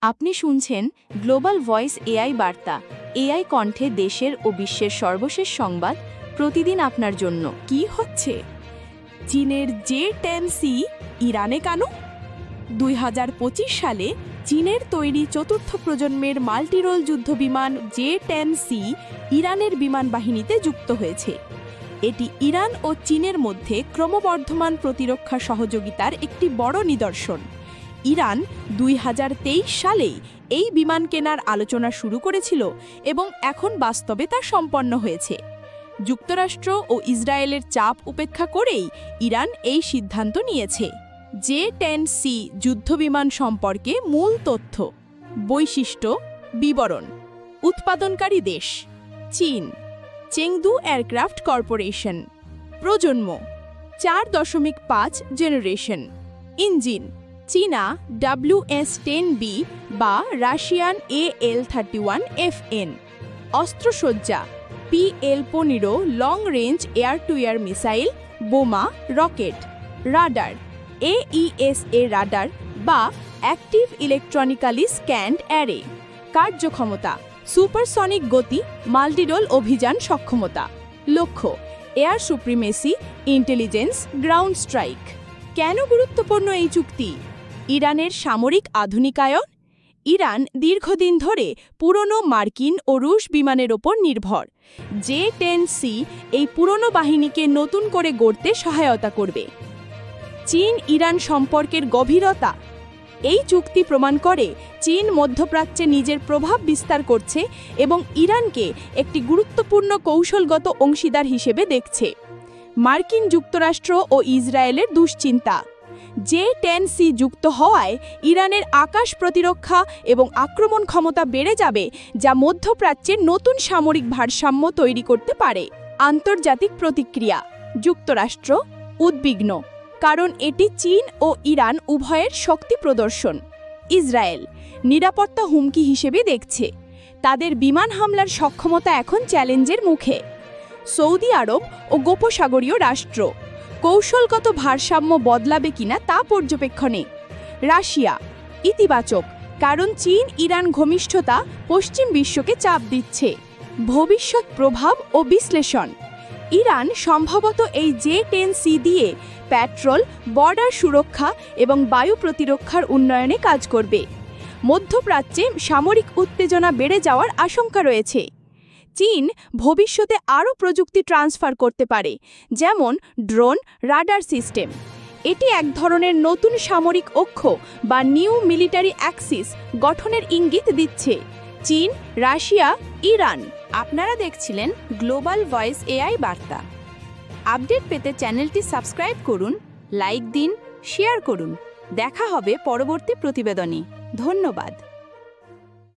আপনি শুনছেন global voice AI বার্তা, এআই কণ্ঠে দেশের ও বিশ্বের সর্বশেষ সংবাদ প্রতিদিন আপনার জন্য। কি হচ্ছে? চীনের J-10C ইরানে কেন? 2025 সালে চীনের তৈরি চতুর্থ প্রজন্মের মাল্টিরোল যুদ্ধবিমান J-10C ইরানের বিমান বাহিনীতে যুক্ত হয়েছে। এটি ইরান ও চীনের মধ্যে ক্রমবর্ধমান প্রতিরক্ষা সহযোগিতার একটি বড় নিদর্শন। ইরান 2023 সালেই এই বিমান কেনার আলোচনা শুরু করেছিল এবং এখন বাস্তবে তা সম্পন্ন হয়েছে। যুক্তরাষ্ট্র ও ইসরায়েলের চাপ উপেক্ষা করেই ইরান এই সিদ্ধান্ত নিয়েছে। J-10C যুদ্ধবিমান সম্পর্কে মূল তথ্য, বৈশিষ্ট্য, বিবরণ। উৎপাদনকারী দেশ চীন, চেংদু এয়ারক্রাফট কর্পোরেশন। প্রজন্ম 4.5 জেনারেশন। ইঞ্জিন চীনা WS-10B বা Russian AL-31FN। অস্ত্রসজ্জা PL-15 long range air two air missile, বোমা, রকেট। রাডার AESA রাডার বা অ্যাক্টিভ ইলেকট্রনিক্যালি স্ক্যান্ড অ্যারে। কার্যক্ষমতা সুপারসনিক গতি, মাল্টিরোল অভিযান সক্ষমতা। লক্ষ্য air supremacy, intelligence, ground strike. কেন গুরুত্বপূর্ণ এই চুক্তি? ইরানের সামরিক আধুনিকায়ন। ইরান দীর্ঘদিন ধরে পুরনো মার্কিন ও রুশ বিমানের ওপর নির্ভর। J-10C এই পুরনো বাহিনীকে নতুন করে গড়তে সহায়তা করবে। চীন ইরান সম্পর্কের গভীরতা। এই চুক্তি প্রমাণ করে চীন মধ্যপ্রাচ্যে নিজের প্রভাব বিস্তার করছে এবং ইরানকে একটি গুরুত্বপূর্ণ কৌশলগত অংশীদার হিসেবে দেখছে। মার্কিন যুক্তরাষ্ট্র ও ইসরায়েলের দুশ্চিন্তা। J-10C যুক্ত হওয়ায় ইরানের আকাশ প্রতিরক্ষা এবং আক্রমণ ক্ষমতা বেড়ে যাবে, যা মধ্যপ্রাচ্যের নতুন সামরিক ভারসাম্য তৈরি করতে পারে। আন্তর্জাতিক প্রতিক্রিয়া। যুক্তরাষ্ট্র উদ্বিগ্ন, কারণ এটি চীন ও ইরান উভয়ের শক্তি প্রদর্শন। ইসরায়েল নিরাপত্তা হুমকি হিসেবে দেখছে। তাদের বিমান হামলার সক্ষমতা এখন চ্যালেঞ্জের মুখে। সৌদি আরব ও উপসাগরীয় রাষ্ট্র কৌশলগত ভারসাম্য বদলাবে কিনা তা পর্যবেক্ষণে। রাশিয়া ইতিবাচক, কারণ চীন ইরান ঘনিষ্ঠতা পশ্চিম বিশ্বকে চাপ দিচ্ছে। ভবিষ্যৎ প্রভাব ও বিশ্লেষণ। ইরান সম্ভবত এই J-10C দিয়ে পেট্রোল, বর্ডার সুরক্ষা এবং বায়ু প্রতিরক্ষার উন্নয়নে কাজ করবে। মধ্যপ্রাচ্যে সামরিক উত্তেজনা বেড়ে যাওয়ার আশঙ্কা রয়েছে। চীন ভবিষ্যতে আরও প্রযুক্তি ট্রান্সফার করতে পারে, যেমন ড্রোন, রাডার সিস্টেম। এটি এক ধরনের নতুন সামরিক অক্ষ বা নিউ মিলিটারি অ্যাক্সিস গঠনের ইঙ্গিত দিচ্ছে। চীন, রাশিয়া, ইরান। আপনারা দেখছিলেন গ্লোবাল ভয়েস এআই বার্তা। আপডেট পেতে চ্যানেলটি সাবস্ক্রাইব করুন, লাইক দিন, শেয়ার করুন। দেখা হবে পরবর্তী প্রতিবেদনে। ধন্যবাদ।